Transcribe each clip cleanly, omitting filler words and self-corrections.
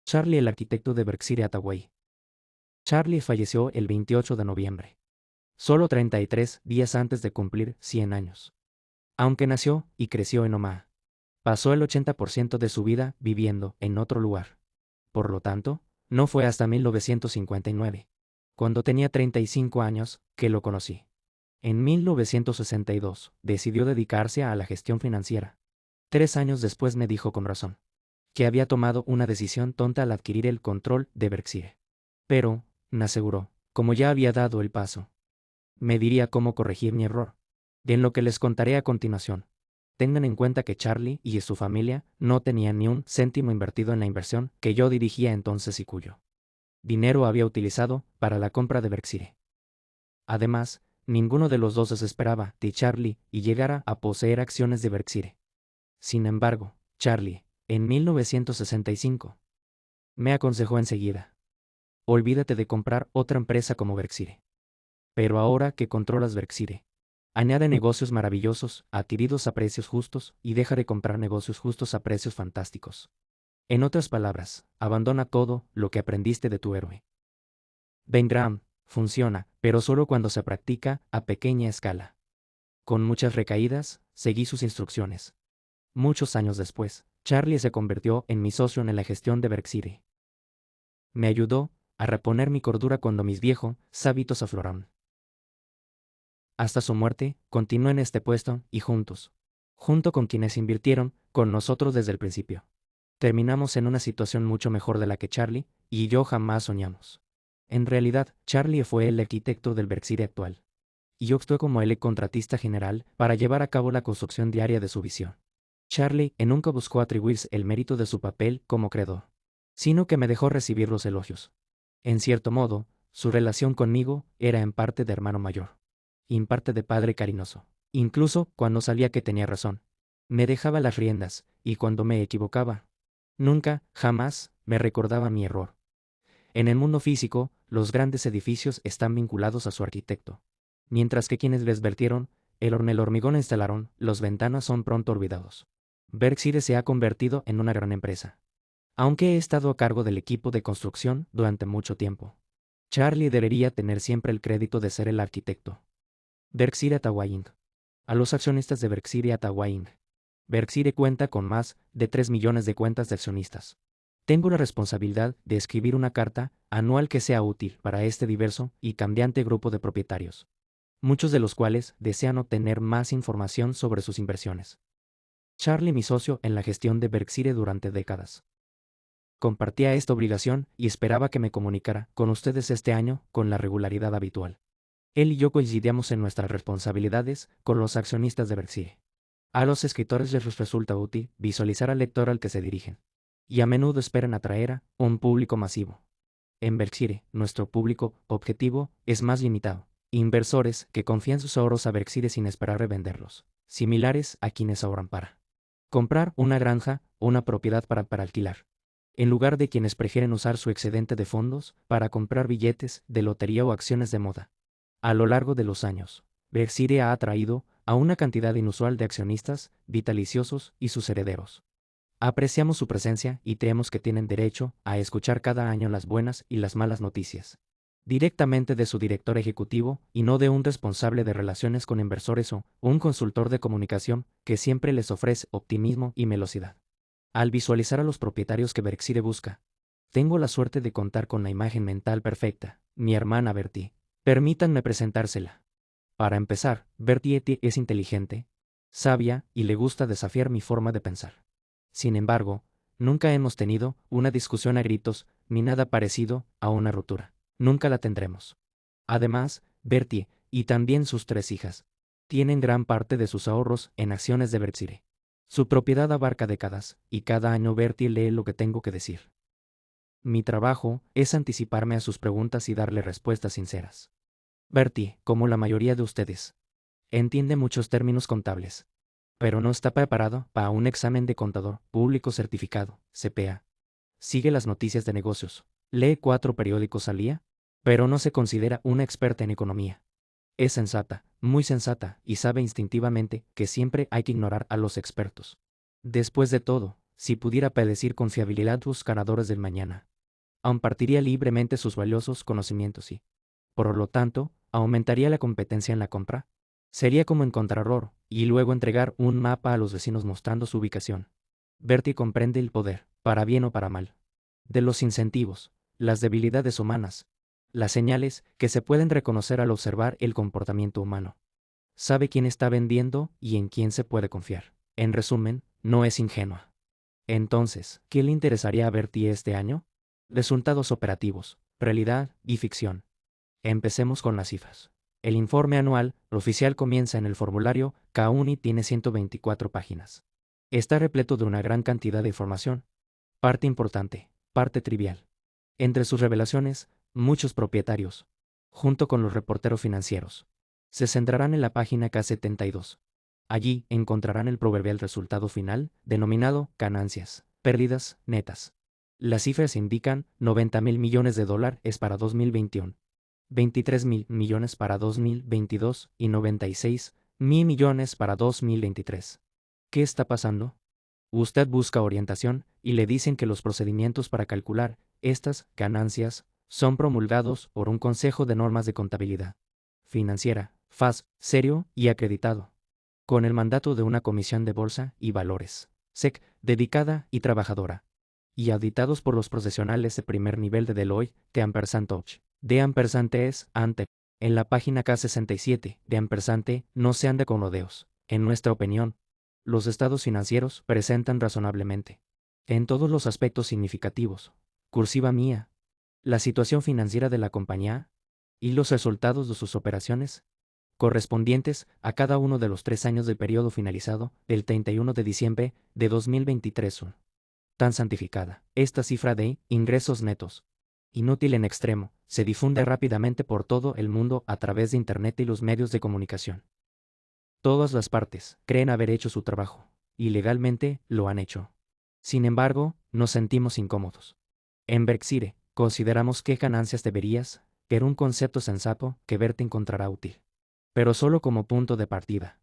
Charlie, el arquitecto de Berkshire Hathaway. Charlie falleció el 28 de noviembre, solo 33 días antes de cumplir 100 años. Aunque nació y creció en Omaha, pasó el 80% de su vida viviendo en otro lugar. Por lo tanto, no fue hasta 1959, cuando tenía 35 años, que lo conocí. En 1962, decidió dedicarse a la gestión financiera. 3 años después me dijo con razón que había tomado una decisión tonta al adquirir el control de Berkshire. Pero, me aseguró, como ya había dado el paso, me diría cómo corregir mi error. Y en lo que les contaré a continuación. Tengan en cuenta que Charlie y su familia no tenían ni un céntimo invertido en la inversión que yo dirigía entonces y cuyo dinero había utilizado para la compra de Berkshire. Además, ninguno de los dos desesperaba de Charlie y llegara a poseer acciones de Berkshire. Sin embargo, Charlie, en 1965, me aconsejó enseguida: olvídate de comprar otra empresa como Berkshire. Pero ahora que controlas Berkshire, añade negocios maravillosos, adquiridos a precios justos, y deja de comprar negocios justos a precios fantásticos. En otras palabras, abandona todo lo que aprendiste de tu héroe. Ben Graham funciona, pero solo cuando se practica a pequeña escala. Con muchas recaídas, seguí sus instrucciones. Muchos años después, Charlie se convirtió en mi socio en la gestión de Berkshire. Me ayudó a reponer mi cordura cuando mis viejos hábitos afloraron. Hasta su muerte, continuó en este puesto y junto con quienes invirtieron con nosotros desde el principio, terminamos en una situación mucho mejor de la que Charlie y yo jamás soñamos. En realidad, Charlie fue el arquitecto del Berkshire actual, y yo actué como el contratista general para llevar a cabo la construcción diaria de su visión. Charlie nunca buscó atribuirse el mérito de su papel como creador, sino que me dejó recibir los elogios. En cierto modo, su relación conmigo era en parte de hermano mayor, y en parte de padre cariñoso. Incluso cuando sabía que tenía razón, me dejaba las riendas, y cuando me equivocaba, nunca, jamás, me recordaba mi error. En el mundo físico, los grandes edificios están vinculados a su arquitecto, mientras que quienes les vertieron el hormigón e instalaron las ventanas son pronto olvidados. Berkshire se ha convertido en una gran empresa, aunque he estado a cargo del equipo de construcción durante mucho tiempo. Charlie debería tener siempre el crédito de ser el arquitecto. Berkshire Hathaway Inc. A los accionistas de Berkshire Hathaway Inc. Berkshire cuenta con más de 3 millones de cuentas de accionistas. Tengo la responsabilidad de escribir una carta anual que sea útil para este diverso y cambiante grupo de propietarios, muchos de los cuales desean obtener más información sobre sus inversiones. Charlie, mi socio en la gestión de Berkshire durante décadas, compartía esta obligación y esperaba que me comunicara con ustedes este año con la regularidad habitual. Él y yo coincidíamos en nuestras responsabilidades con los accionistas de Berkshire. A los escritores les resulta útil visualizar al lector al que se dirigen, y a menudo esperan atraer a un público masivo. En Berkshire, nuestro público objetivo es más limitado: inversores que confían sus ahorros a Berkshire sin esperar revenderlos, similares a quienes ahorran para comprar una granja o una propiedad para alquilar, en lugar de quienes prefieren usar su excedente de fondos para comprar billetes de lotería o acciones de moda. A lo largo de los años, Berkshire ha atraído a una cantidad inusual de accionistas vitaliciosos y sus herederos. Apreciamos su presencia y creemos que tienen derecho a escuchar cada año las buenas y las malas noticias, directamente de su director ejecutivo y no de un responsable de relaciones con inversores o un consultor de comunicación que siempre les ofrece optimismo y velocidad. Al visualizar a los propietarios que Berkshire busca, tengo la suerte de contar con la imagen mental perfecta: mi hermana Bertie. Permítanme presentársela. Para empezar, Bertie es inteligente, sabia y le gusta desafiar mi forma de pensar. Sin embargo, nunca hemos tenido una discusión a gritos ni nada parecido a una ruptura. Nunca la tendremos. Además, Bertie, y también sus 3 hijas, tienen gran parte de sus ahorros en acciones de Berkshire. Su propiedad abarca décadas, y cada año Bertie lee lo que tengo que decir. Mi trabajo es anticiparme a sus preguntas y darle respuestas sinceras. Bertie, como la mayoría de ustedes, entiende muchos términos contables, pero no está preparado para un examen de contador público certificado, CPA. Sigue las noticias de negocios, lee 4 periódicos al día, pero no se considera una experta en economía. Es sensata, muy sensata, y sabe instintivamente que siempre hay que ignorar a los expertos. Después de todo, si pudiera predecir con fiabilidad los ganadores del mañana, compartiría libremente sus valiosos conocimientos y, por lo tanto, aumentaría la competencia en la compra. Sería como encontrar oro y luego entregar un mapa a los vecinos mostrando su ubicación. Bertie comprende el poder, para bien o para mal, de los incentivos, las debilidades humanas, las señales que se pueden reconocer al observar el comportamiento humano. Sabe quién está vendiendo y en quién se puede confiar. En resumen, no es ingenua. Entonces, ¿qué le interesaría a Bertie este año? Resultados operativos, realidad y ficción. Empecemos con las cifras. El informe anual oficial comienza en el formulario K1 y tiene 124 páginas. Está repleto de una gran cantidad de información. Parte importante, parte trivial. Entre sus revelaciones, muchos propietarios, junto con los reporteros financieros, se centrarán en la página K72. Allí encontrarán el proverbial resultado final, denominado ganancias, pérdidas netas. Las cifras indican 90.000 millones de dólares para 2021, 23.000 millones para 2022 y 96.000 millones para 2023. ¿Qué está pasando? Usted busca orientación y le dicen que los procedimientos para calcular estas ganancias son promulgados por un Consejo de Normas de Contabilidad Financiera, FAS, serio y acreditado, con el mandato de una comisión de bolsa y valores, SEC, dedicada y trabajadora, y auditados por los profesionales de primer nivel de Deloitte, Touch, de ante. En la página K67 de no se anda con rodeos. En nuestra opinión, los estados financieros presentan razonablemente, en todos los aspectos significativos, cursiva mía, la situación financiera de la compañía y los resultados de sus operaciones, correspondientes a cada uno de los 3 años del periodo finalizado del 31 de diciembre de 2023. Tan santificada, esta cifra de ingresos netos, inútil en extremo, se difunde rápidamente por todo el mundo a través de Internet y los medios de comunicación. Todas las partes creen haber hecho su trabajo, y legalmente lo han hecho. Sin embargo, nos sentimos incómodos. En Berkshire, consideramos que ganancias deberías, que era un concepto sensato que Bertie encontrará útil, pero solo como punto de partida,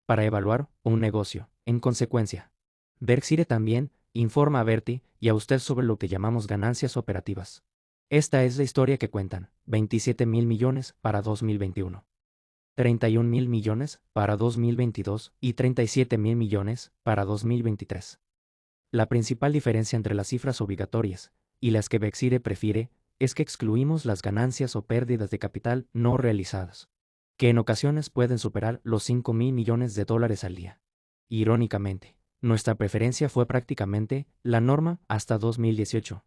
para evaluar un negocio. En consecuencia, Berkshire también informa a Bertie y a usted sobre lo que llamamos ganancias operativas. Esta es la historia que cuentan, 27.000 millones para 2021. 31.000 millones para 2022 y 37.000 millones para 2023. La principal diferencia entre las cifras obligatorias y las que Berkshire prefiere es que excluimos las ganancias o pérdidas de capital no realizadas, que en ocasiones pueden superar los 5.000 millones de dólares al día. Irónicamente, nuestra preferencia fue prácticamente la norma hasta 2018,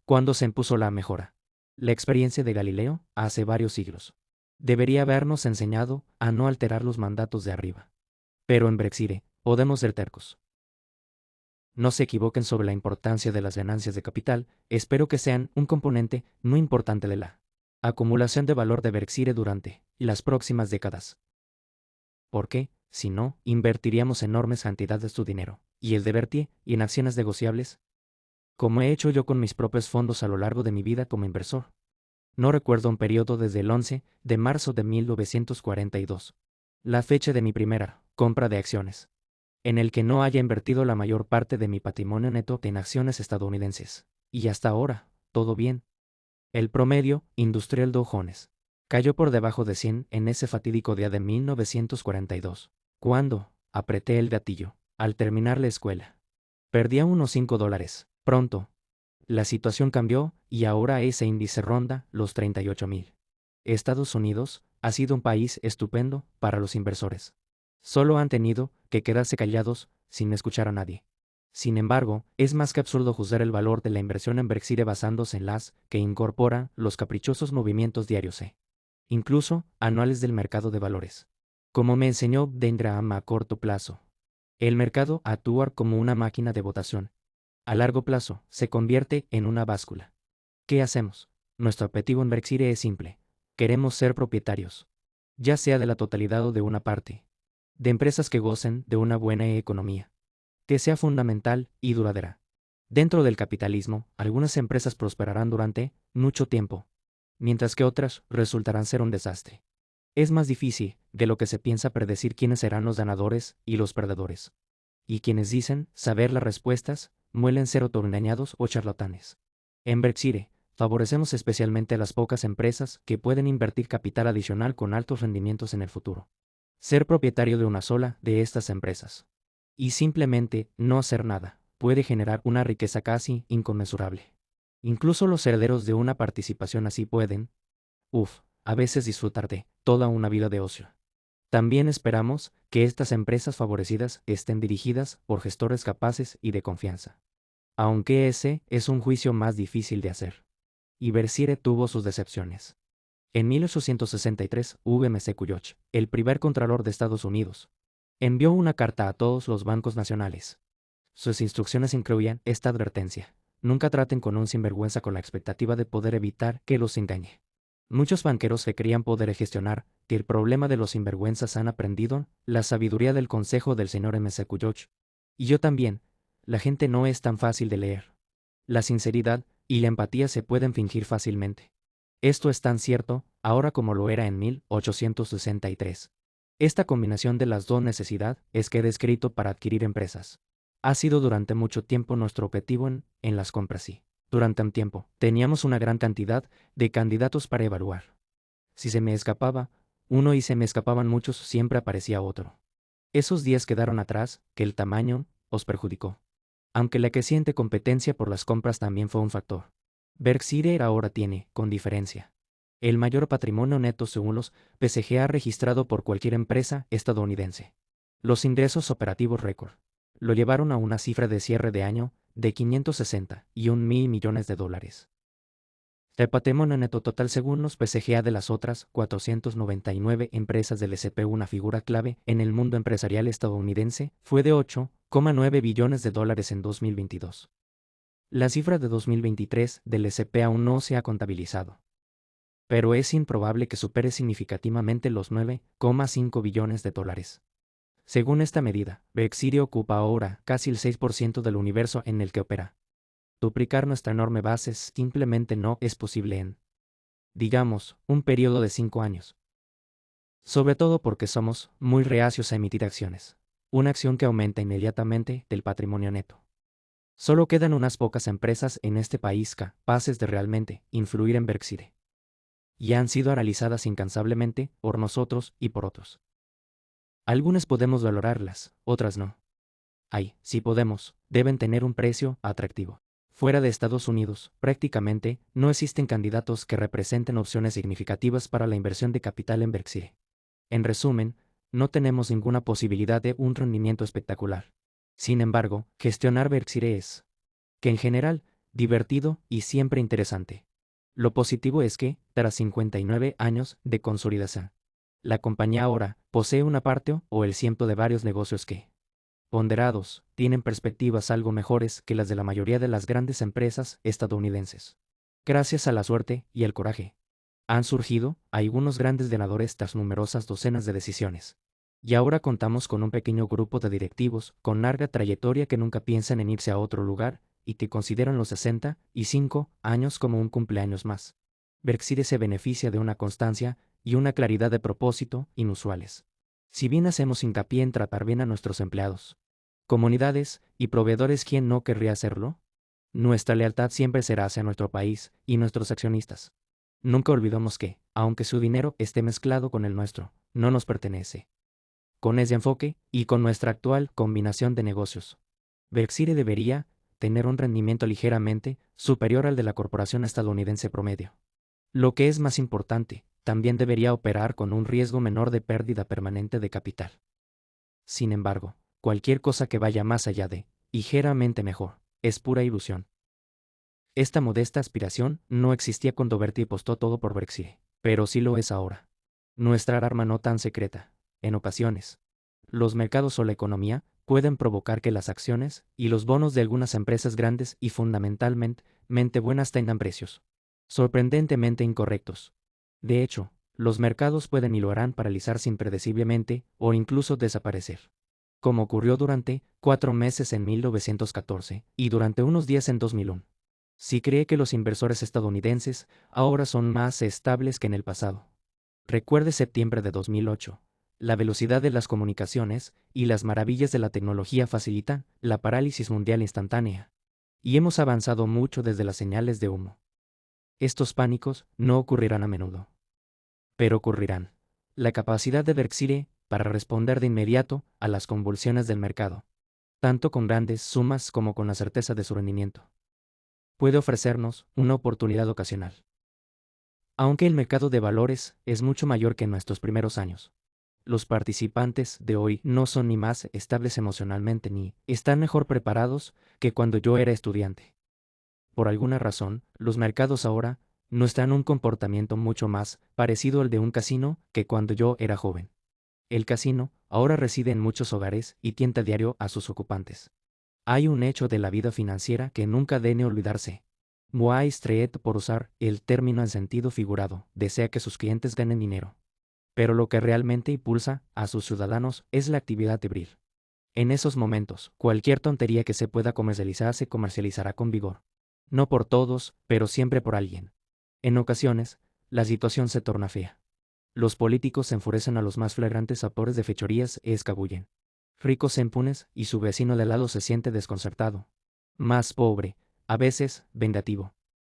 cuando se impuso la mejora. La experiencia de Galileo hace varios siglos debería habernos enseñado a no alterar los mandatos de arriba. Pero en Berkshire podemos ser tercos. No se equivoquen sobre la importancia de las ganancias de capital, espero que sean un componente no importante de la acumulación de valor de Berkshire durante las próximas décadas. Porque, si no, invertiríamos enormes cantidades de su dinero, y el de Bertie, y en acciones negociables, como he hecho yo con mis propios fondos a lo largo de mi vida como inversor. No recuerdo un periodo desde el 11 de marzo de 1942, la fecha de mi primera compra de acciones, en el que no haya invertido la mayor parte de mi patrimonio neto en acciones estadounidenses. Y hasta ahora, todo bien. El promedio industrial Dow Jones cayó por debajo de 100 en ese fatídico día de 1942, cuando apreté el gatillo, al terminar la escuela. Perdía unos $5. Pronto, la situación cambió y ahora ese índice ronda los 38.000. Estados Unidos ha sido un país estupendo para los inversores. Solo han tenido que quedarse callados sin escuchar a nadie. Sin embargo, es más que absurdo juzgar el valor de la inversión en Berkshire basándose en las que incorpora los caprichosos movimientos diarios incluso anuales del mercado de valores. Como me enseñó Graham a corto plazo, el mercado actúa como una máquina de votación. A largo plazo, se convierte en una báscula. ¿Qué hacemos? Nuestro objetivo en Berkshire es simple. Queremos ser propietarios, ya sea de la totalidad o de una parte, de empresas que gocen de una buena economía, que sea fundamental y duradera. Dentro del capitalismo, algunas empresas prosperarán durante mucho tiempo, mientras que otras resultarán ser un desastre. Es más difícil de lo que se piensa predecir quiénes serán los ganadores y los perdedores. Y quienes dicen saber las respuestas, muelen ser autoengañados o charlatanes. En Berkshire, favorecemos especialmente a las pocas empresas que pueden invertir capital adicional con altos rendimientos en el futuro. Ser propietario de una sola de estas empresas y simplemente no hacer nada puede generar una riqueza casi inconmensurable. Incluso los herederos de una participación así pueden, a veces disfrutar de toda una vida de ocio. También esperamos que estas empresas favorecidas estén dirigidas por gestores capaces y de confianza. Aunque ese es un juicio más difícil de hacer. Y Berkshire tuvo sus decepciones. En 1863, V.M.C. Couyoch, el primer contralor de Estados Unidos, envió una carta a todos los bancos nacionales. Sus instrucciones incluían esta advertencia: nunca traten con un sinvergüenza con la expectativa de poder evitar que los engañe. Muchos banqueros que querían poder gestionar que el problema de los sinvergüenzas han aprendido la sabiduría del consejo del señor M.C. Couyoch. Y yo también. La gente no es tan fácil de leer. La sinceridad y la empatía se pueden fingir fácilmente. Esto es tan cierto ahora como lo era en 1863. Esta combinación de las dos necesidad es que he descrito para adquirir empresas. Ha sido durante mucho tiempo nuestro objetivo en las compras y, durante un tiempo, teníamos una gran cantidad de candidatos para evaluar. Si se me escapaba uno y se me escapaban muchos, siempre aparecía otro. Esos días quedaron atrás, que el tamaño os perjudicó. Aunque la creciente competencia por las compras también fue un factor. Berkshire ahora tiene, con diferencia, el mayor patrimonio neto según los PCGA registrado por cualquier empresa estadounidense. Los ingresos operativos récord lo llevaron a una cifra de cierre de año de 561 mil millones de dólares. El patrimonio neto total según los PCGA de las otras 499 empresas del S&P, una figura clave en el mundo empresarial estadounidense, fue de 8,9 billones de dólares en 2022. La cifra de 2023 del S&P aún no se ha contabilizado, pero es improbable que supere significativamente los 9,5 billones de dólares. Según esta medida, Berkshire ocupa ahora casi el 6% del universo en el que opera. Duplicar nuestra enorme base simplemente no es posible en, digamos, un periodo de 5 años. Sobre todo porque somos muy reacios a emitir acciones, una acción que aumenta inmediatamente del patrimonio neto. Solo quedan unas pocas empresas en este país capaces de realmente influir en Berkshire. Y han sido analizadas incansablemente por nosotros y por otros. Algunas podemos valorarlas, otras no. Si podemos, deben tener un precio atractivo. Fuera de Estados Unidos, prácticamente no existen candidatos que representen opciones significativas para la inversión de capital en Berkshire. En resumen, no tenemos ninguna posibilidad de un rendimiento espectacular. Sin embargo, gestionar Berkshire es, que en general, divertido y siempre interesante. Lo positivo es que, tras 59 años de consolidación, la compañía ahora posee una parte o el ciento de varios negocios que, ponderados, tienen perspectivas algo mejores que las de la mayoría de las grandes empresas estadounidenses. Gracias a la suerte y el coraje, han surgido algunos grandes ganadores tras numerosas docenas de decisiones. Y ahora contamos con un pequeño grupo de directivos con larga trayectoria que nunca piensan en irse a otro lugar y que consideran los 65 años como un cumpleaños más. Berkshire se beneficia de una constancia y una claridad de propósito inusuales. Si bien hacemos hincapié en tratar bien a nuestros empleados, comunidades y proveedores, ¿quién no querría hacerlo? Nuestra lealtad siempre será hacia nuestro país y nuestros accionistas. Nunca olvidemos que, aunque su dinero esté mezclado con el nuestro, no nos pertenece. Con ese enfoque, y con nuestra actual combinación de negocios, Berkshire debería tener un rendimiento ligeramente superior al de la corporación estadounidense promedio. Lo que es más importante, también debería operar con un riesgo menor de pérdida permanente de capital. Sin embargo, cualquier cosa que vaya más allá de, ligeramente mejor, es pura ilusión. Esta modesta aspiración no existía cuando Bertie apostó todo por Berkshire, pero sí lo es ahora. Nuestra arma no tan secreta. En ocasiones, los mercados o la economía pueden provocar que las acciones y los bonos de algunas empresas grandes y fundamentalmente buenas tengan precios sorprendentemente incorrectos. De hecho, los mercados pueden y lo harán paralizarse impredeciblemente o incluso desaparecer, como ocurrió durante 4 meses en 1914 y durante unos días en 2001. Si cree que los inversores estadounidenses ahora son más estables que en el pasado. Recuerde septiembre de 2008, La velocidad de las comunicaciones y las maravillas de la tecnología facilitan la parálisis mundial instantánea. Y hemos avanzado mucho desde las señales de humo. Estos pánicos no ocurrirán a menudo. Pero ocurrirán. La capacidad de Berkshire para responder de inmediato a las convulsiones del mercado, tanto con grandes sumas como con la certeza de su rendimiento, puede ofrecernos una oportunidad ocasional. Aunque el mercado de valores es mucho mayor que en nuestros primeros años, los participantes de hoy no son ni más estables emocionalmente ni están mejor preparados que cuando yo era estudiante. Por alguna razón, los mercados ahora no están en un comportamiento mucho más parecido al de un casino que cuando yo era joven. El casino ahora reside en muchos hogares y tienta a diario a sus ocupantes. Hay un hecho de la vida financiera que nunca debe olvidarse. Wall Street, por usar el término en sentido figurado, desea que sus clientes ganen dinero. Pero lo que realmente impulsa a sus ciudadanos es la actividad febril. En esos momentos, cualquier tontería que se pueda comercializar se comercializará con vigor. No por todos, pero siempre por alguien. En ocasiones, la situación se torna fea. Los políticos se enfurecen a los más flagrantes vapores de fechorías e escabullen. Ricos se impunes y su vecino de al lado se siente desconcertado. Más pobre, a veces, vengativo.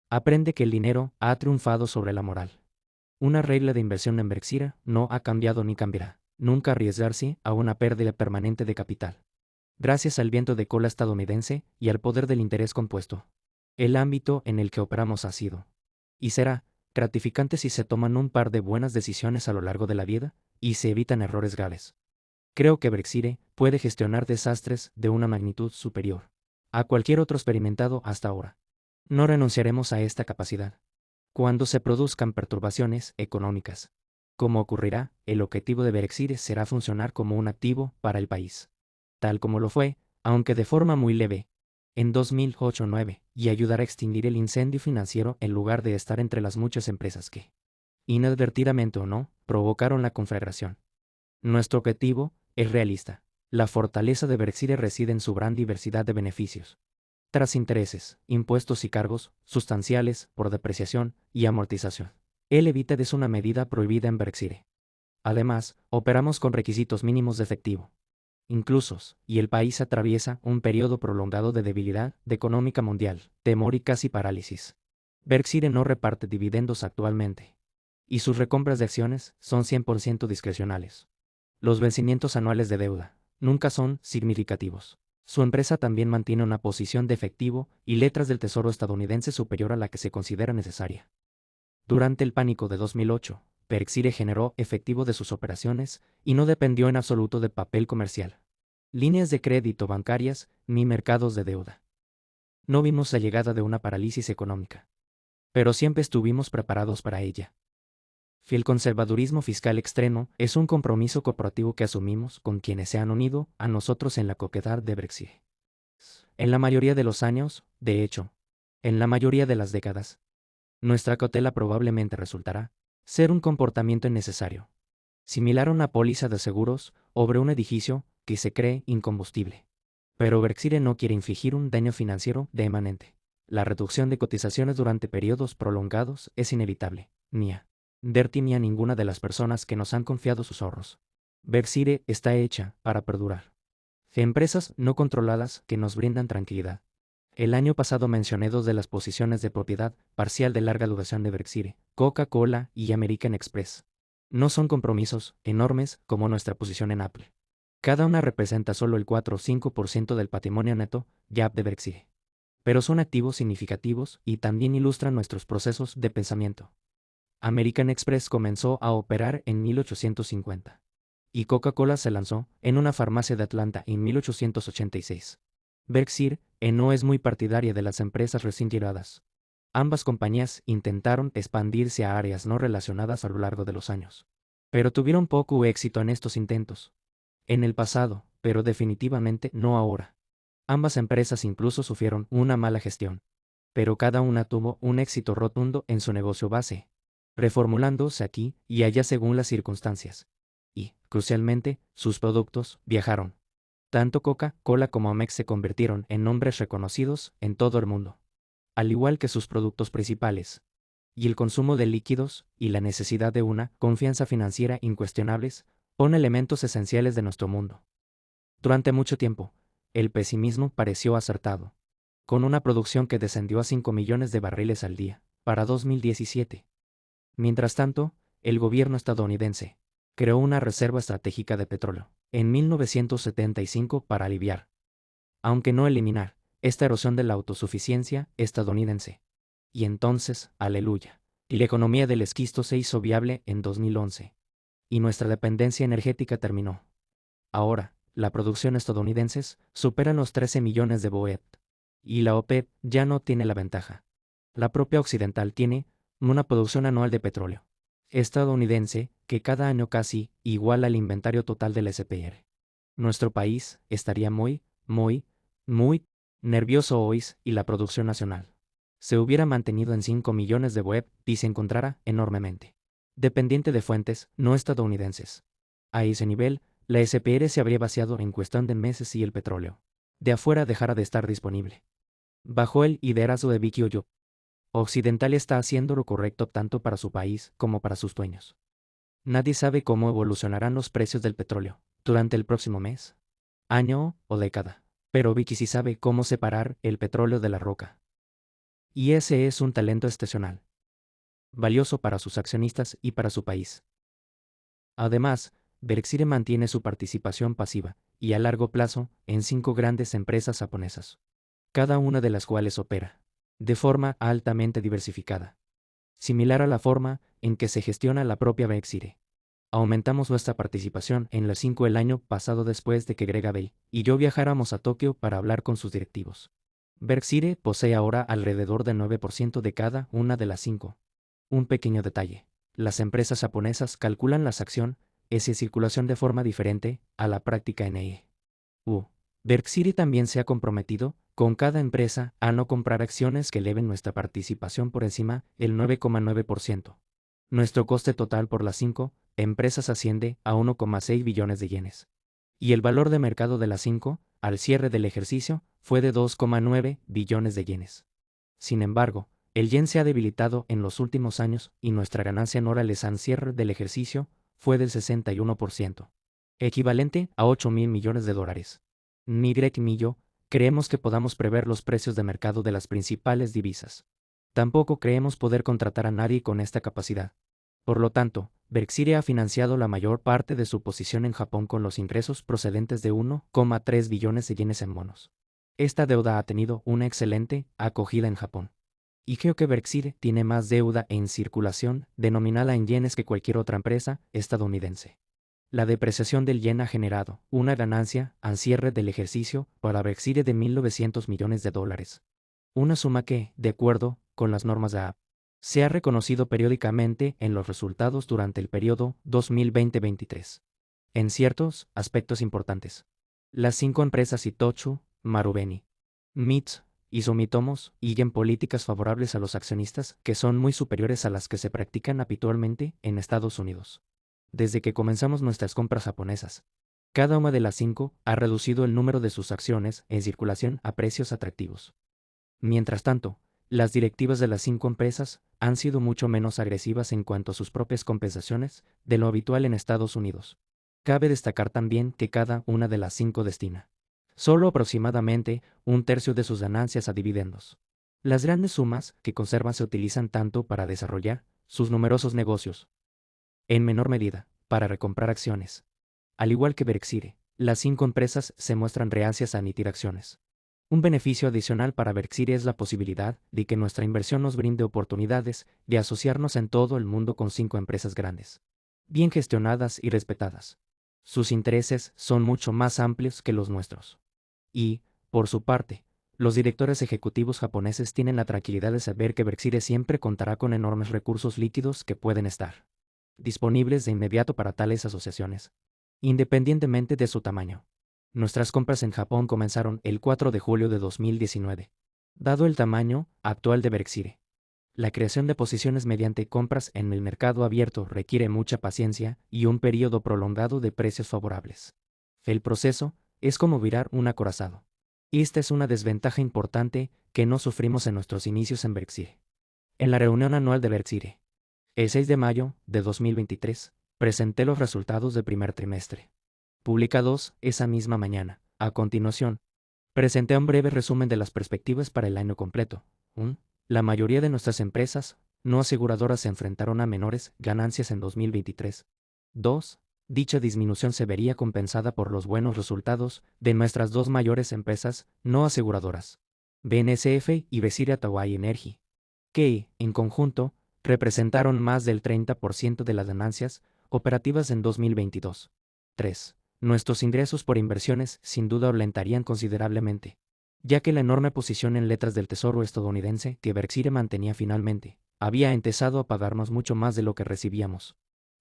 Aprende que el dinero ha triunfado sobre la moral. Una regla de inversión en Berkshire no ha cambiado ni cambiará. Nunca arriesgarse a una pérdida permanente de capital. Gracias al viento de cola estadounidense y al poder del interés compuesto. El ámbito en el que operamos ha sido, y será, gratificante si se toman un par de buenas decisiones a lo largo de la vida y se evitan errores graves. Creo que Berkshire puede gestionar desastres de una magnitud superior a cualquier otro experimentado hasta ahora. No renunciaremos a esta capacidad. Cuando se produzcan perturbaciones económicas, como ocurrirá, el objetivo de Berkshire será funcionar como un activo para el país, tal como lo fue, aunque de forma muy leve, en 2008-9, y ayudar a extinguir el incendio financiero en lugar de estar entre las muchas empresas que, inadvertidamente o no, provocaron la conflagración. Nuestro objetivo es realista. La fortaleza de Berkshire reside en su gran diversidad de beneficios. Tras intereses, impuestos y cargos, sustanciales, por depreciación y amortización. El evita es una medida prohibida en Berkshire. Además, operamos con requisitos mínimos de efectivo. Inclusos, y el país atraviesa un periodo prolongado de debilidad económica mundial, temor y casi parálisis. Berkshire no reparte dividendos actualmente. Y sus recompras de acciones son 100% discrecionales. Los vencimientos anuales de deuda nunca son significativos. Su empresa también mantiene una posición de efectivo y letras del Tesoro estadounidense superior a la que se considera necesaria. Durante el pánico de 2008, Berkshire generó efectivo de sus operaciones y no dependió en absoluto de papel comercial, líneas de crédito bancarias ni mercados de deuda. No vimos la llegada de una parálisis económica, pero siempre estuvimos preparados para ella. El conservadurismo fiscal extremo es un compromiso corporativo que asumimos con quienes se han unido a nosotros en la coquedad de Brexit. En la mayoría de los años, de hecho, en la mayoría de las décadas, nuestra cautela probablemente resultará ser un comportamiento innecesario, similar a una póliza de seguros sobre un edificio que se cree incombustible. Pero Brexit no quiere infligir un daño financiero de emanente. La reducción de cotizaciones durante periodos prolongados es inevitable, ni a Dirty ni a ninguna de las personas que nos han confiado sus ahorros. Berkshire está hecha para perdurar. Empresas no controladas que nos brindan tranquilidad. El año pasado mencioné dos de las posiciones de propiedad parcial de larga duración de Berkshire, Coca-Cola y American Express. No son compromisos enormes como nuestra posición en Apple. Cada una representa solo el 4 o 5% del patrimonio neto GAAP de Berkshire. Pero son activos significativos y también ilustran nuestros procesos de pensamiento. American Express comenzó a operar en 1850. Y Coca-Cola se lanzó en una farmacia de Atlanta en 1886. Berkshire no es muy partidaria de las empresas recién tiradas. Ambas compañías intentaron expandirse a áreas no relacionadas a lo largo de los años. Pero tuvieron poco éxito en estos intentos. En el pasado, pero definitivamente no ahora. Ambas empresas incluso sufrieron una mala gestión. Pero cada una tuvo un éxito rotundo en su negocio base, reformulándose aquí y allá según las circunstancias. Y, crucialmente, sus productos viajaron. Tanto Coca-Cola como Amex se convirtieron en nombres reconocidos en todo el mundo, al igual que sus productos principales. Y el consumo de líquidos y la necesidad de una confianza financiera incuestionables Son elementos esenciales de nuestro mundo. Durante mucho tiempo, el pesimismo pareció acertado, con una producción que descendió a 5 millones de barriles al día, para 2017. Mientras tanto, el gobierno estadounidense creó una reserva estratégica de petróleo en 1975 para aliviar, aunque no eliminar, esta erosión de la autosuficiencia estadounidense. Y entonces, aleluya, y la economía del esquisto se hizo viable en 2011. Y nuestra dependencia energética terminó. Ahora, la producción estadounidense supera los 13 millones de BOE. Y la OPEP ya no tiene la ventaja. La propia Occidental tiene una producción anual de petróleo estadounidense que cada año casi iguala al inventario total del SPR. Nuestro país estaría muy nervioso hoy y la producción nacional se hubiera mantenido en 5 millones de BOE y se encontrara enormemente dependiente de fuentes no estadounidenses. A ese nivel, la SPR se habría vaciado en cuestión de meses y el petróleo de afuera dejara de estar disponible. Bajo el liderazgo de Vicky Oyo, Occidental está haciendo lo correcto tanto para su país como para sus dueños. Nadie sabe cómo evolucionarán los precios del petróleo durante el próximo mes, año o década, pero Vicky sí sabe cómo separar el petróleo de la roca. Y ese es un talento excepcional, valioso para sus accionistas y para su país. Además, Berkshire mantiene su participación pasiva y a largo plazo en 5 grandes empresas japonesas, cada una de las cuales opera de forma altamente diversificada, similar a la forma en que se gestiona la propia Berkshire. Aumentamos nuestra participación en las 5 el año pasado después de que Greg Abel y yo viajáramos a Tokio para hablar con sus directivos. Berkshire posee ahora alrededor del 9% de cada una de las 5. Un pequeño detalle. Las empresas japonesas calculan las acciones en circulación de forma diferente a la práctica NE. Berkshire también se ha comprometido con cada empresa a no comprar acciones que eleven nuestra participación por encima del 9,9%. Nuestro coste total por las 5 empresas asciende a 1,6 billones de yenes. Y el valor de mercado de las 5, al cierre del ejercicio, fue de 2,9 billones de yenes. Sin embargo, el yen se ha debilitado en los últimos años y nuestra ganancia anual al cierre del ejercicio fue del 61%, equivalente a 8.000 millones de dólares. Ni Greg ni yo creemos que podamos prever los precios de mercado de las principales divisas. Tampoco creemos poder contratar a nadie con esta capacidad. Por lo tanto, Berkshire ha financiado la mayor parte de su posición en Japón con los ingresos procedentes de 1,3 billones de yenes en bonos. Esta deuda ha tenido una excelente acogida en Japón. Y creo que Berkshire tiene más deuda en circulación denominada en yenes que cualquier otra empresa estadounidense. La depreciación del yen ha generado una ganancia al cierre del ejercicio para Berkshire de 1.900 millones de dólares. Una suma que, de acuerdo con las normas de AP, se ha reconocido periódicamente en los resultados durante el periodo 2020-23. En ciertos aspectos importantes, las 5 empresas Itochu, Marubeni, Mitsui y Sumitomo siguen políticas favorables a los accionistas que son muy superiores a las que se practican habitualmente en Estados Unidos. Desde que comenzamos nuestras compras japonesas, cada una de las 5 ha reducido el número de sus acciones en circulación a precios atractivos. Mientras tanto, las directivas de las 5 empresas han sido mucho menos agresivas en cuanto a sus propias compensaciones de lo habitual en Estados Unidos. Cabe destacar también que cada una de las 5 destina solo aproximadamente 1/3 de sus ganancias a dividendos. Las grandes sumas que conservan se utilizan tanto para desarrollar sus numerosos negocios, en menor medida, para recomprar acciones. Al igual que Berkshire, las 5 empresas se muestran reacias a emitir acciones. Un beneficio adicional para Berkshire es la posibilidad de que nuestra inversión nos brinde oportunidades de asociarnos en todo el mundo con 5 empresas grandes, bien gestionadas y respetadas. Sus intereses son mucho más amplios que los nuestros. Y, por su parte, los directores ejecutivos japoneses tienen la tranquilidad de saber que Berkshire siempre contará con enormes recursos líquidos que pueden estar disponibles de inmediato para tales asociaciones, independientemente de su tamaño. Nuestras compras en Japón comenzaron el 4 de julio de 2019. Dado el tamaño actual de Berkshire, la creación de posiciones mediante compras en el mercado abierto requiere mucha paciencia y un periodo prolongado de precios favorables. El proceso es como virar un acorazado. Esta es una desventaja importante que no sufrimos en nuestros inicios en Berkshire. En la reunión anual de Berkshire, el 6 de mayo de 2023, presenté los resultados del primer trimestre, publicados esa misma mañana. A continuación, presenté un breve resumen de las perspectivas para el año completo. 1. La mayoría de nuestras empresas no aseguradoras se enfrentaron a menores ganancias en 2023. 2. Dicha disminución se vería compensada por los buenos resultados de nuestras dos mayores empresas no aseguradoras, BNSF y Berkshire Hathaway Energy, que, en conjunto, representaron más del 30% de las ganancias operativas en 2022. 3. Nuestros ingresos por inversiones sin duda aumentarían considerablemente, ya que la enorme posición en letras del Tesoro estadounidense que Berkshire mantenía finalmente había empezado a pagarnos mucho más de lo que recibíamos.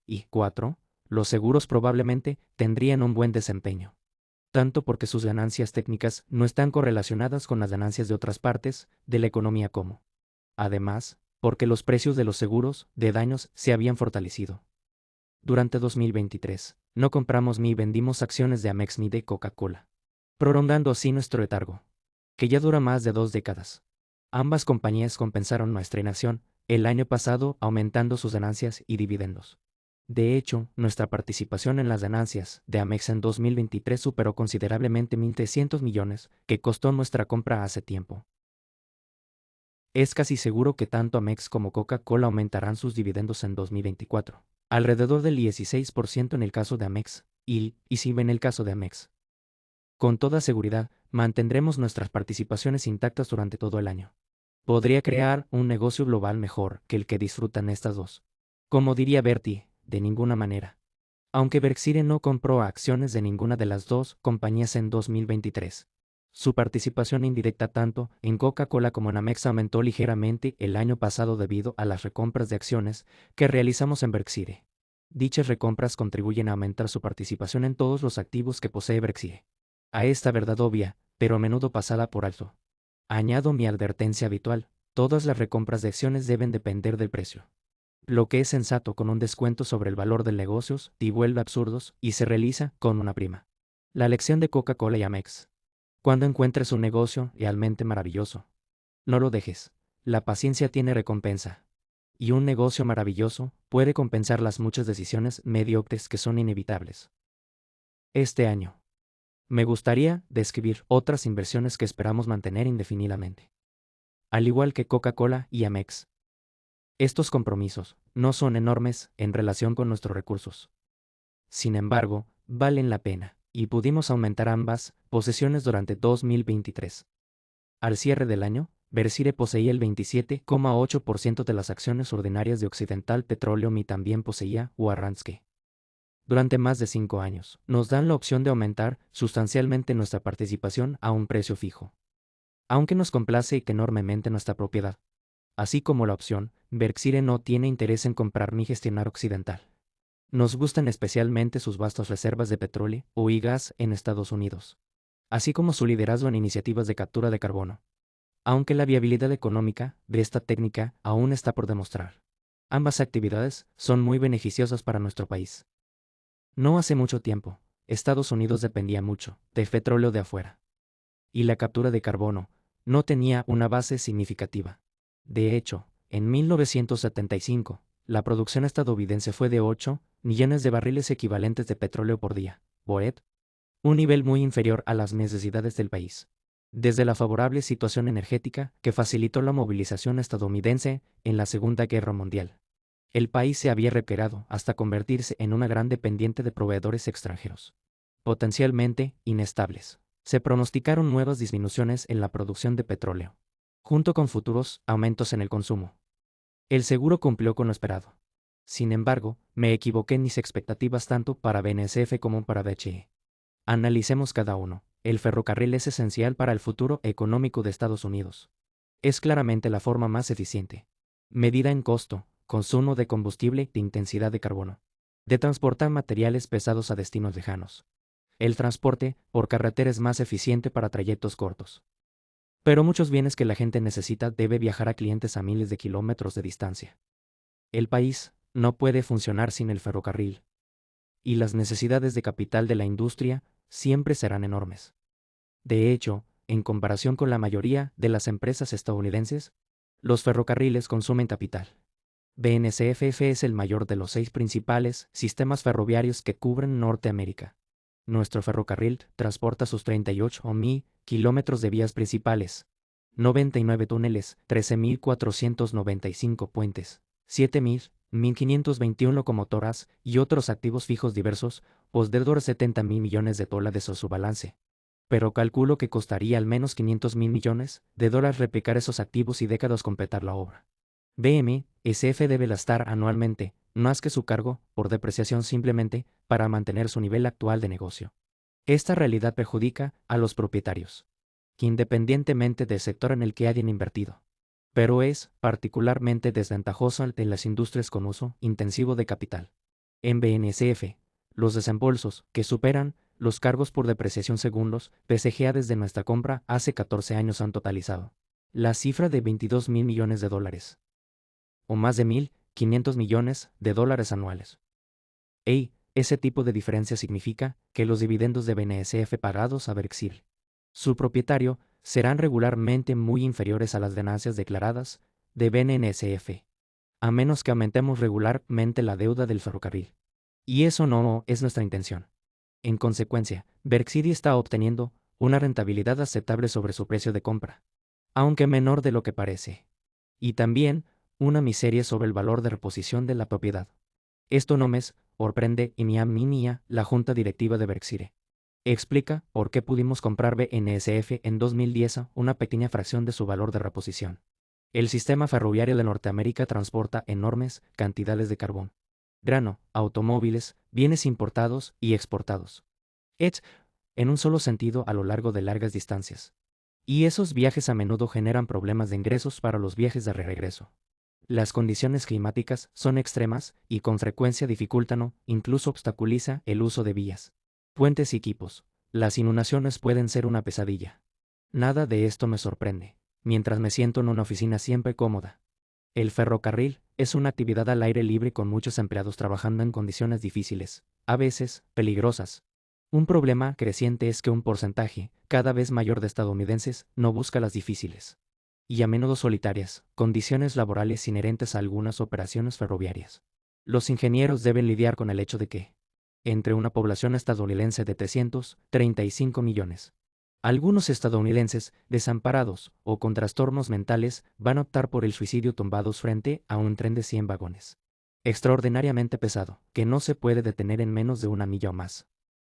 Y 4. Los seguros probablemente tendrían un buen desempeño, tanto porque sus ganancias técnicas no están correlacionadas con las ganancias de otras partes de la economía como. Además, porque los precios de los seguros de daños se habían fortalecido. Durante 2023, no compramos ni vendimos acciones de Amex ni de Coca-Cola, prolongando así nuestro letargo, que ya dura más de 2 décadas. Ambas compañías compensaron nuestra inacción el año pasado aumentando sus ganancias y dividendos. De hecho, nuestra participación en las ganancias de Amex en 2023 superó considerablemente 1.300 millones que costó nuestra compra hace tiempo. Es casi seguro que tanto Amex como Coca-Cola aumentarán sus dividendos en 2024, alrededor del 16% en el caso de Amex, y si en el caso de Amex. Con toda seguridad, mantendremos nuestras participaciones intactas durante todo el año. Podría crear un negocio global mejor que el que disfrutan estas dos. Como diría Bertie, de ninguna manera. Aunque Berkshire no compró acciones de ninguna de las dos compañías en 2023. Su participación indirecta tanto en Coca-Cola como en Amex aumentó ligeramente el año pasado debido a las recompras de acciones que realizamos en Berkshire. Dichas recompras contribuyen a aumentar su participación en todos los activos que posee Berkshire. A esta verdad obvia, pero a menudo pasada por alto, añado mi advertencia habitual: todas las recompras de acciones deben depender del precio. Lo que es sensato con un descuento sobre el valor de negocios y vuelve absurdos y se realiza con una prima. La lección de Coca-Cola y Amex. Cuando encuentres un negocio realmente maravilloso, no lo dejes. La paciencia tiene recompensa. Y un negocio maravilloso puede compensar las muchas decisiones mediocres que son inevitables. Este año, me gustaría describir otras inversiones que esperamos mantener indefinidamente. Al igual que Coca-Cola y Amex, estos compromisos no son enormes en relación con nuestros recursos. Sin embargo, valen la pena, y pudimos aumentar ambas posesiones durante 2023. Al cierre del año, Berkshire poseía el 27,8% de las acciones ordinarias de Occidental Petroleum y también poseía Warranske. Durante más de 5 años, nos dan la opción de aumentar sustancialmente nuestra participación a un precio fijo. Aunque nos complace enormemente nuestra propiedad, así como la opción, Berkshire no tiene interés en comprar ni gestionar Occidental. Nos gustan especialmente sus vastas reservas de petróleo y gas en Estados Unidos, así como su liderazgo en iniciativas de captura de carbono. Aunque la viabilidad económica de esta técnica aún está por demostrar. Ambas actividades son muy beneficiosas para nuestro país. No hace mucho tiempo, Estados Unidos dependía mucho del petróleo de afuera. Y la captura de carbono no tenía una base significativa. De hecho, en 1975, la producción estadounidense fue de 8 millones de barriles equivalentes de petróleo por día, BOED, un nivel muy inferior a las necesidades del país. Desde la favorable situación energética que facilitó la movilización estadounidense en la Segunda Guerra Mundial, el país se había requerado hasta convertirse en una gran dependiente de proveedores extranjeros, potencialmente inestables. Se pronosticaron nuevas disminuciones en la producción de petróleo, junto con futuros aumentos en el consumo. El seguro cumplió con lo esperado. Sin embargo, me equivoqué en mis expectativas tanto para BNSF como para BHE. Analicemos cada uno. El ferrocarril es esencial para el futuro económico de Estados Unidos. Es claramente la forma más eficiente, medida en costo, consumo de combustible e intensidad de carbono, de transportar materiales pesados a destinos lejanos. El transporte por carretera es más eficiente para trayectos cortos. Pero muchos bienes que la gente necesita debe viajar a clientes a miles de kilómetros de distancia. El país no puede funcionar sin el ferrocarril. Y las necesidades de capital de la industria siempre serán enormes. De hecho, en comparación con la mayoría de las empresas estadounidenses, los ferrocarriles consumen capital. BNCFF es el mayor de los 6 principales sistemas ferroviarios que cubren Norteamérica. Nuestro ferrocarril transporta sus 38.000 kilómetros de vías principales, 99 túneles, 13.495 puentes, 1.521 locomotoras y otros activos fijos diversos, posdeudor $70.000 millones a su balance. Pero calculo que costaría al menos $500.000 millones replicar esos activos y décadas completar la obra. BMSF debe gastar anualmente, más que su cargo, por depreciación simplemente, para mantener su nivel actual de negocio. Esta realidad perjudica a los propietarios, independientemente del sector en el que hayan invertido. Pero es particularmente desventajoso en las industrias con uso intensivo de capital. En BNSF, los desembolsos, que superan los cargos por depreciación según los PCGA desde nuestra compra hace 14 años han totalizado la cifra de $22.000 millones, o más de $1.500 millones anuales. Ese tipo de diferencia significa que los dividendos de BNSF pagados a Berkshire, su propietario, serán regularmente muy inferiores a las ganancias declaradas de BNSF, a menos que aumentemos regularmente la deuda del ferrocarril. Y eso no es nuestra intención. En consecuencia, Berkshire está obteniendo una rentabilidad aceptable sobre su precio de compra, aunque menor de lo que parece. Y también una miseria sobre el valor de reposición de la propiedad. Esto no me sorprende y ni a mí ni a la junta directiva de Berkshire. Explica por qué pudimos comprar BNSF en 2010 a una pequeña fracción de su valor de reposición. El sistema ferroviario de Norteamérica transporta enormes cantidades de carbón, grano, automóviles, bienes importados y exportados. En un solo sentido a lo largo de largas distancias. Y esos viajes a menudo generan problemas de ingresos para los viajes de regreso. Las condiciones climáticas son extremas y con frecuencia dificultan o incluso obstaculiza el uso de vías, puentes y equipos. Las inundaciones pueden ser una pesadilla. Nada de esto me sorprende, mientras me siento en una oficina siempre cómoda. El ferrocarril es una actividad al aire libre con muchos empleados trabajando en condiciones difíciles, a veces peligrosas. Un problema creciente es que un porcentaje cada vez mayor de estadounidenses no busca las difíciles y a menudo solitarias condiciones laborales inherentes a algunas operaciones ferroviarias. Los ingenieros deben lidiar con el hecho de que, entre una población estadounidense de 335 millones, algunos estadounidenses desamparados o con trastornos mentales van a optar por el suicidio tumbados frente a un tren de 100 vagones, extraordinariamente pesado, que no se puede detener en menos de una milla o más.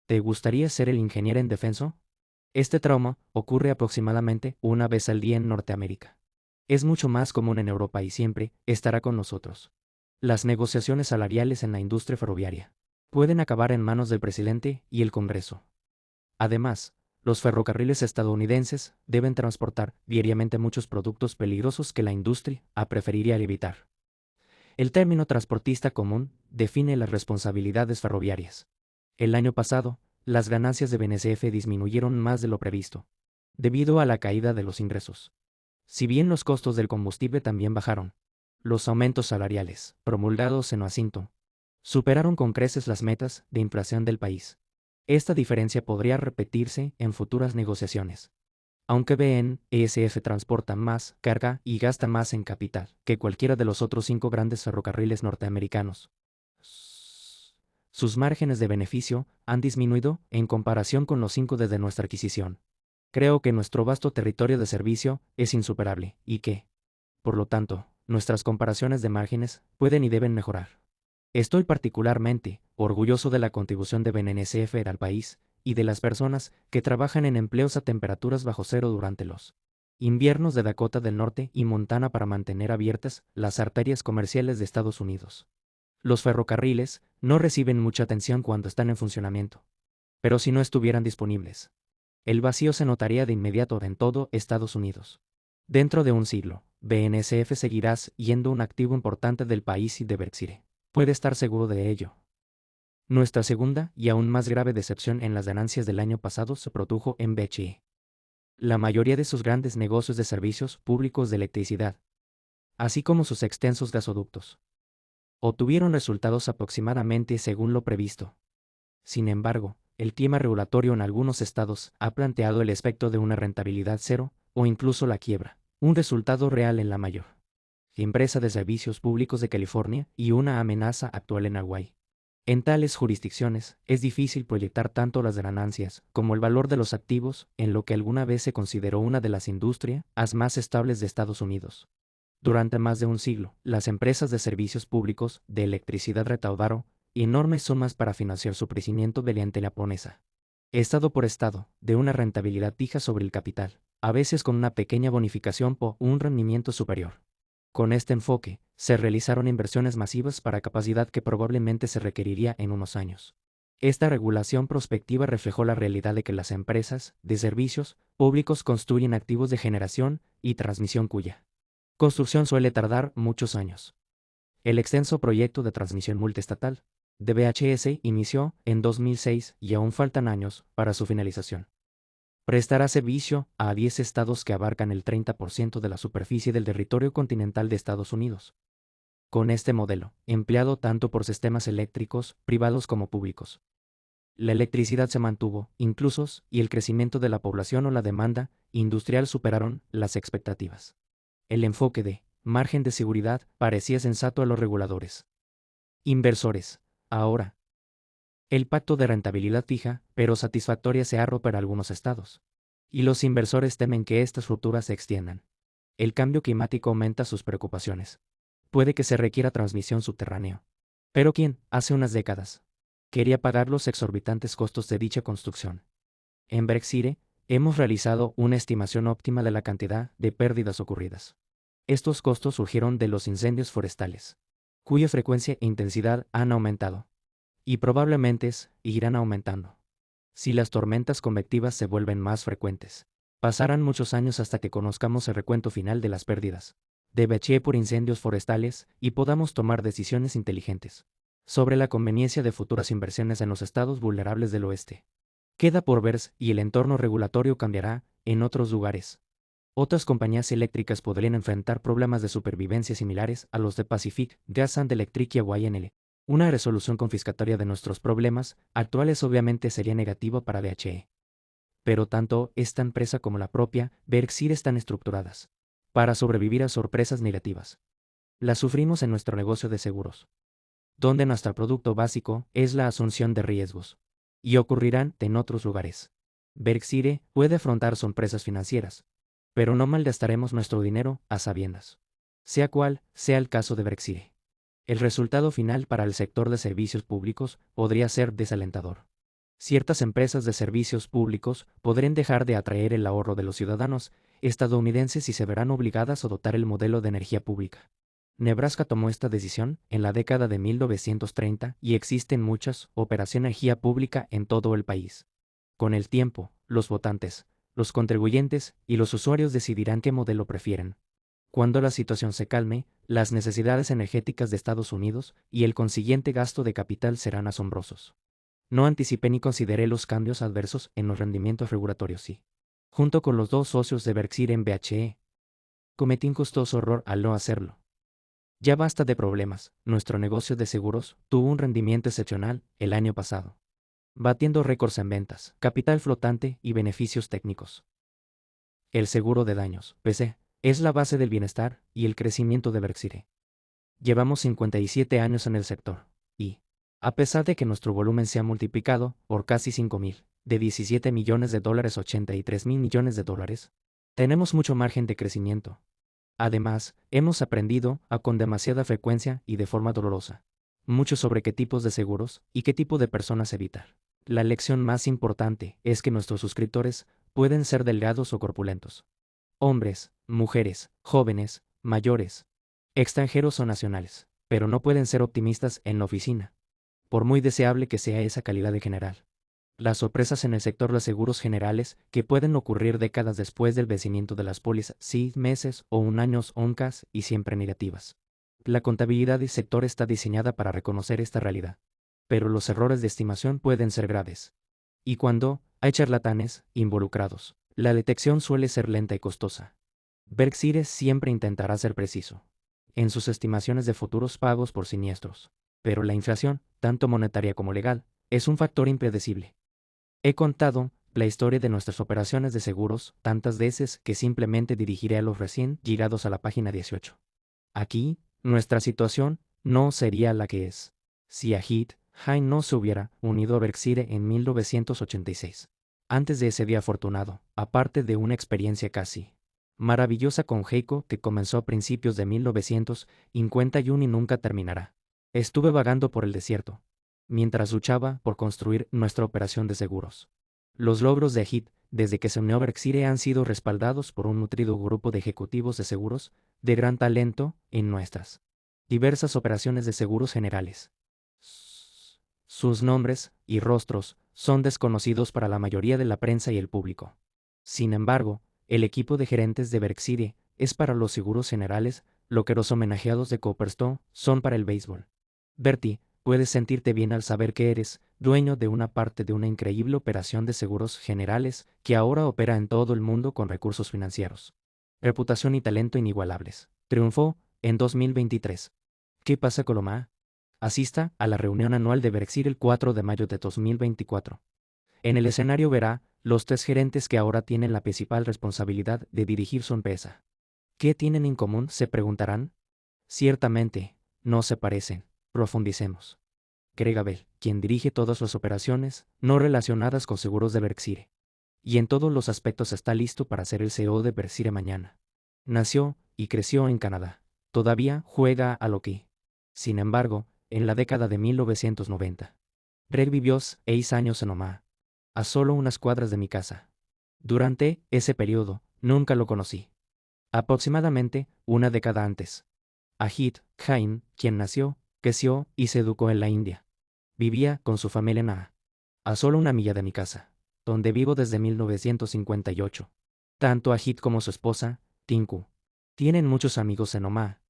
¿Te gustaría ser el ingeniero indefenso? Este trauma ocurre aproximadamente una vez al día en Norteamérica. Es mucho más común en Europa y siempre estará con nosotros. Las negociaciones salariales en la industria ferroviaria pueden acabar en manos del presidente y el Congreso. Además, los ferrocarriles estadounidenses deben transportar diariamente muchos productos peligrosos que la industria preferiría evitar. El término transportista común define las responsabilidades ferroviarias. El año pasado, las ganancias de BNSF disminuyeron más de lo previsto, debido a la caída de los ingresos. Si bien los costos del combustible también bajaron, los aumentos salariales, promulgados en Washington, superaron con creces las metas de inflación del país. Esta diferencia podría repetirse en futuras negociaciones. Aunque BNSF transporta más carga y gasta más en capital que cualquiera de los otros 5 grandes ferrocarriles norteamericanos, sus márgenes de beneficio han disminuido en comparación con los 5 desde nuestra adquisición. Creo que nuestro vasto territorio de servicio es insuperable y que, por lo tanto, nuestras comparaciones de márgenes pueden y deben mejorar. Estoy particularmente orgulloso de la contribución de BNSF al país y de las personas que trabajan en empleos a temperaturas bajo cero durante los inviernos de Dakota del Norte y Montana para mantener abiertas las arterias comerciales de Estados Unidos. Los ferrocarriles no reciben mucha atención cuando están en funcionamiento, pero si no estuvieran disponibles, el vacío se notaría de inmediato en todo Estados Unidos. Dentro de un siglo, BNSF seguirá siendo un activo importante del país y de Berkshire. Puede estar seguro de ello. Nuestra segunda y aún más grave decepción en las ganancias del año pasado se produjo en BCE. La mayoría de sus grandes negocios de servicios públicos de electricidad, así como sus extensos gasoductos, obtuvieron resultados aproximadamente según lo previsto. Sin embargo, el clima regulatorio en algunos estados ha planteado el aspecto de una rentabilidad cero o incluso la quiebra, un resultado real en la mayor empresa de servicios públicos de California y una amenaza actual en Hawái. En tales jurisdicciones, es difícil proyectar tanto las ganancias como el valor de los activos en lo que alguna vez se consideró una de las industrias más estables de Estados Unidos. Durante más de un siglo, las empresas de servicios públicos de electricidad recaudaron enormes sumas para financiar su crecimiento mediante la promesa, estado por estado, de una rentabilidad fija sobre el capital, a veces con una pequeña bonificación por un rendimiento superior. Con este enfoque, se realizaron inversiones masivas para capacidad que probablemente se requeriría en unos años. Esta regulación prospectiva reflejó la realidad de que las empresas de servicios públicos construyen activos de generación y transmisión cuya construcción suele tardar muchos años. El extenso proyecto de transmisión multiestatal de VHS inició en 2006 y aún faltan años para su finalización. Prestará servicio a 10 estados que abarcan el 30% de la superficie del territorio continental de Estados Unidos. Con este modelo, empleado tanto por sistemas eléctricos privados como públicos, la electricidad se mantuvo, incluso, y el crecimiento de la población o la demanda industrial superaron las expectativas. El enfoque de margen de seguridad parecía sensato a los reguladores. Inversores. Ahora, el pacto de rentabilidad fija, pero satisfactoria se ha roto para algunos estados. Y los inversores temen que estas rupturas se extiendan. El cambio climático aumenta sus preocupaciones. Puede que se requiera transmisión subterránea. Pero ¿quién, hace unas décadas, quería pagar los exorbitantes costos de dicha construcción? En Brexit, hemos realizado una estimación óptima de la cantidad de pérdidas ocurridas. Estos costos surgieron de los incendios forestales, cuya frecuencia e intensidad han aumentado. Y probablemente irán aumentando. Si las tormentas convectivas se vuelven más frecuentes, pasarán muchos años hasta que conozcamos el recuento final de las pérdidas de BHE por incendios forestales y podamos tomar decisiones inteligentes sobre la conveniencia de futuras inversiones en los estados vulnerables del oeste. Queda por ver y el entorno regulatorio cambiará en otros lugares. Otras compañías eléctricas podrían enfrentar problemas de supervivencia similares a los de Pacific Gas and Electric y YNL. Una resolución confiscatoria de nuestros problemas actuales obviamente sería negativa para BHE. Pero tanto esta empresa como la propia Berkshire están estructuradas para sobrevivir a sorpresas negativas. Las sufrimos en nuestro negocio de seguros, donde nuestro producto básico es la asunción de riesgos, y ocurrirán en otros lugares. Berkshire puede afrontar sorpresas financieras, pero no malgastaremos nuestro dinero a sabiendas. Sea cual sea el caso de Berkshire, el resultado final para el sector de servicios públicos podría ser desalentador. Ciertas empresas de servicios públicos podrían dejar de atraer el ahorro de los ciudadanos estadounidenses y se verán obligadas a dotar el modelo de energía pública. Nebraska tomó esta decisión en la década de 1930 y existen muchas operaciones de energía pública en todo el país. Con el tiempo, los votantes, los contribuyentes y los usuarios decidirán qué modelo prefieren. Cuando la situación se calme, las necesidades energéticas de Estados Unidos y el consiguiente gasto de capital serán asombrosos. No anticipé ni consideré los cambios adversos en los rendimientos regulatorios y, junto con los dos socios de Berkshire en BHE, cometí un costoso error al no hacerlo. Ya basta de problemas, nuestro negocio de seguros tuvo un rendimiento excepcional el año pasado, batiendo récords en ventas, capital flotante y beneficios técnicos. El seguro de daños, PC, es la base del bienestar y el crecimiento de Berkshire. Llevamos 57 años en el sector, y, a pesar de que nuestro volumen se ha multiplicado por casi 5.000, de 17 millones de dólares a 83 mil millones de dólares, tenemos mucho margen de crecimiento. Además, hemos aprendido con demasiada frecuencia y de forma dolorosa mucho sobre qué tipos de seguros y qué tipo de personas evitar. La lección más importante es que nuestros suscriptores pueden ser delgados o corpulentos. Hombres, mujeres, jóvenes, mayores, extranjeros o nacionales, pero no pueden ser optimistas en la oficina, por muy deseable que sea esa calidad de general. Las sorpresas en el sector de seguros generales, que pueden ocurrir décadas después del vencimiento de las pólizas, sí, meses o un año, oncas y siempre negativas. La contabilidad del sector está diseñada para reconocer esta realidad, pero los errores de estimación pueden ser graves. Y cuando hay charlatanes involucrados, la detección suele ser lenta y costosa. Berkshire siempre intentará ser preciso en sus estimaciones de futuros pagos por siniestros, pero la inflación, tanto monetaria como legal, es un factor impredecible. He contado la historia de nuestras operaciones de seguros tantas veces que simplemente dirigiré a los recién llegados a la página 18. Aquí, nuestra situación no sería la que es. Si Ajit Jain no se hubiera unido a Berkshire en 1986. Antes de ese día afortunado, aparte de una experiencia casi maravillosa con Heiko que comenzó a principios de 1951 y nunca terminará. Estuve vagando por el desierto, mientras luchaba por construir nuestra operación de seguros. Los logros de Ajit desde que se unió a Berkshire han sido respaldados por un nutrido grupo de ejecutivos de seguros de gran talento en nuestras diversas operaciones de seguros generales. Sus nombres y rostros son desconocidos para la mayoría de la prensa y el público. Sin embargo, el equipo de gerentes de Berkshire es para los seguros generales lo que los homenajeados de Copperstone son para el béisbol. Bertie, puedes sentirte bien al saber que eres dueño de una parte de una increíble operación de seguros generales que ahora opera en todo el mundo con recursos financieros, reputación y talento inigualables. Triunfó en 2023. ¿Qué pasa con Omaha? Asista a la reunión anual de Berkshire el 4 de mayo de 2024. En el escenario verá los tres gerentes que ahora tienen la principal responsabilidad de dirigir su empresa. ¿Qué tienen en común?, se preguntarán. Ciertamente, no se parecen. Profundicemos. Craig Abel, quien dirige todas las operaciones no relacionadas con seguros de Berkshire. Y en todos los aspectos está listo para ser el CEO de Berkshire mañana. Nació y creció en Canadá. Todavía juega al hockey. Sin embargo, en la década de 1990. Greg vivió 6 años en Omaha, a solo unas cuadras de mi casa. Durante ese periodo, nunca lo conocí. Aproximadamente una década antes. Ajit Jain, quien nació, creció y se educó en la India. Vivía con su familia en Omaha, a solo una milla de mi casa, donde vivo desde 1958. Tanto Ajit como su esposa, Tinku, tienen muchos amigos en Omaha,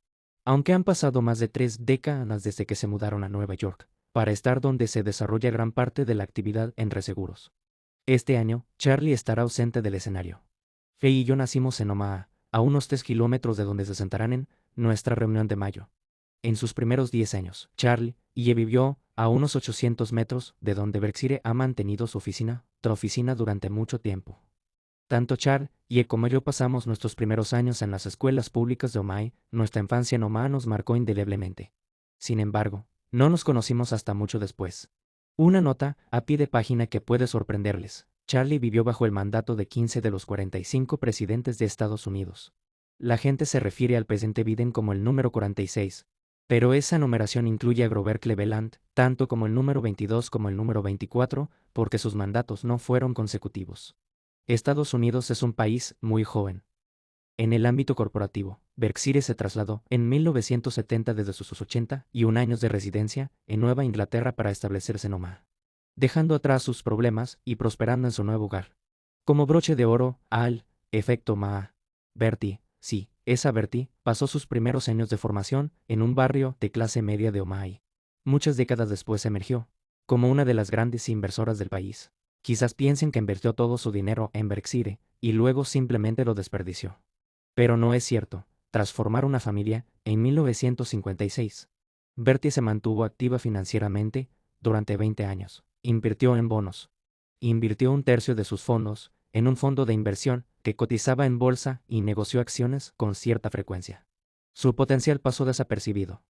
aunque han pasado más de 3 décadas desde que se mudaron a Nueva York, para estar donde se desarrolla gran parte de la actividad en reseguros. Este año, Charlie estará ausente del escenario. Faye y yo nacimos en Omaha, a unos 3 kilómetros de donde se sentarán en nuestra reunión de mayo. En sus primeros 10 años, Charlie y vivió a unos 800 metros de donde Berkshire ha mantenido su oficina durante mucho tiempo. Tanto Char y como yo pasamos nuestros primeros años en las escuelas públicas de Omaha. Nuestra infancia en Omaha nos marcó indeleblemente. Sin embargo, no nos conocimos hasta mucho después. Una nota a pie de página que puede sorprenderles. Charlie vivió bajo el mandato de 15 de los 45 presidentes de Estados Unidos. La gente se refiere al presidente Biden como el número 46, pero esa numeración incluye a Grover Cleveland, tanto como el número 22 como el número 24, porque sus mandatos no fueron consecutivos. Estados Unidos es un país muy joven. En el ámbito corporativo, Berkshire se trasladó en 1970 desde sus 81 años de residencia en Nueva Inglaterra para establecerse en Omaha, dejando atrás sus problemas y prosperando en su nuevo hogar. Como broche de oro al efecto Omaha, Bertie, sí, esa Bertie, pasó sus primeros años de formación en un barrio de clase media de Omaha. Muchas décadas después emergió como una de las grandes inversoras del país. Quizás piensen que invirtió todo su dinero en Berkshire y luego simplemente lo desperdició. Pero no es cierto. Tras formar una familia, en 1956, Bertie se mantuvo activa financieramente durante 20 años. Invirtió en bonos. Invirtió un tercio de sus fondos en un fondo de inversión que cotizaba en bolsa y negoció acciones con cierta frecuencia. Su potencial pasó desapercibido.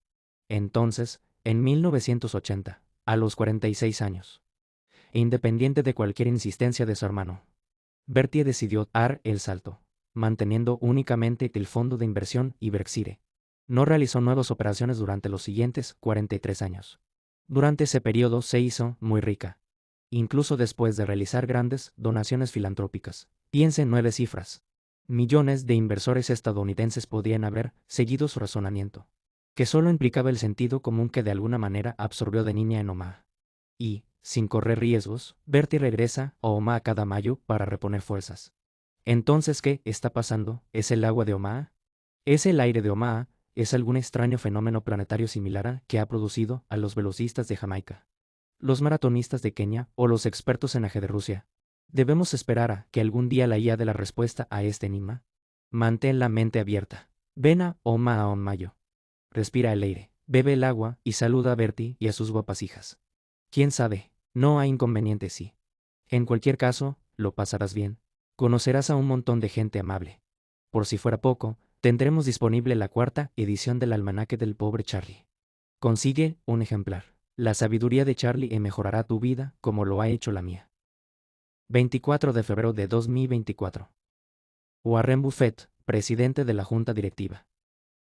Entonces, en 1980, a los 46 años, e independiente de cualquier insistencia de su hermano, Bertie decidió dar el salto, manteniendo únicamente el fondo de inversión y Berkshire. No realizó nuevas operaciones durante los siguientes 43 años. Durante ese periodo se hizo muy rica, incluso después de realizar grandes donaciones filantrópicas. Piensa en 9 cifras. Millones de inversores estadounidenses podían haber seguido su razonamiento, que solo implicaba el sentido común que de alguna manera absorbió de niña en Omaha. Y, sin correr riesgos, Bertie regresa a Omaha cada mayo para reponer fuerzas. Entonces, ¿qué está pasando? ¿Es el agua de Omaha? ¿Es el aire de Omaha? ¿Es algún extraño fenómeno planetario similar al que ha producido a los velocistas de Jamaica, los maratonistas de Kenia o los expertos en ajedrez de Rusia? ¿Debemos esperar a que algún día la IA dé la respuesta a este enigma? Mantén la mente abierta. Ven a Omaha en mayo. Respira el aire, bebe el agua y saluda a Bertie y a sus guapas hijas. ¿Quién sabe? No hay inconveniente si. En cualquier caso, lo pasarás bien. Conocerás a un montón de gente amable. Por si fuera poco, Tendremos disponible la cuarta edición del almanaque del pobre Charlie. Consigue un ejemplar. La sabiduría de Charlie mejorará tu vida como lo ha hecho la mía. 24 de febrero de 2024. Warren Buffett, presidente de la Junta Directiva.